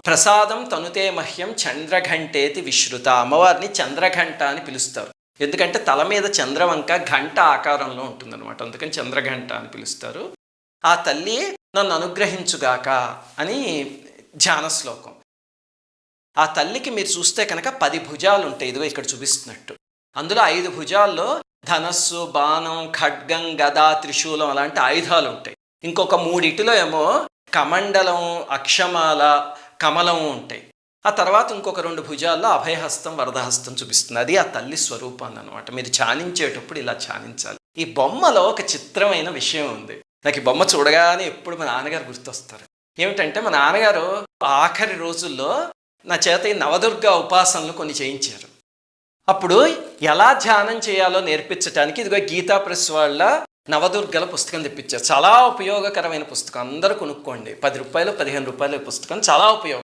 ప్రసాదం తనుతే మహ్యం చంద్రఘంటేతి విశ్రుత. అమ్మవారిని చంద్రఘంట అని పిలుస్తారు. ఎందుకంటే తల మీద చంద్రవంక ఘంట ఆకారంలో ఉంటుందన్నమాట. అందుకని చంద్రఘంట అని పిలుస్తారు. ఆ తల్లి నన్ను అనుగ్రహించుగాక అని ధ్యాన శ్లోకం. ఆ తల్లికి మీరు చూస్తే కనుక 10 భుజాలు ఉంటాయి. ఇదిగో ఇక్కడ చూపిస్తున్నట్టు. అందులో 5 భుజాల్లో ధనస్సు, బాణం, ఖడ్గం, గద, త్రిశూలం అలాంటి ఆయుధాలు ఉంటాయి. ఇంకొక 3 ఏమో కమండలం, అక్షమాల, కమలం ఉంటాయి. ఆ తర్వాత ఇంకొక 2 భుజాల్లో అభయహస్తం, వరదహస్తం చూపిస్తుంది. అది ఆ తల్లి స్వరూపాన్ని అనమాట. మీరు ధ్యానించేటప్పుడు ఇలా ధ్యానించాలి. ఈ బొమ్మలో ఒక చిత్రమైన విషయం ఉంది. నాకు ఈ బొమ్మ చూడగానే ఎప్పుడు మా నాన్నగారు గుర్తొస్తారు. ఏమిటంటే మా నాన్నగారు ఆఖరి రోజుల్లో నా చేత ఈ నవదుర్గ ఉపాసనలు కొన్ని చేయించారు. అప్పుడు ఎలా ధ్యానం చేయాలో నేర్పించడానికి ఇదిగో గీతా ప్రెస్ వాళ్ళ నవదుర్గల పుస్తకం తెప్పించారు. చాలా ఉపయోగకరమైన పుస్తకం, అందరూ కొనుక్కోండి. 10 రూపాయలు 15 రూపాయల పుస్తకం, చాలా ఉపయోగం.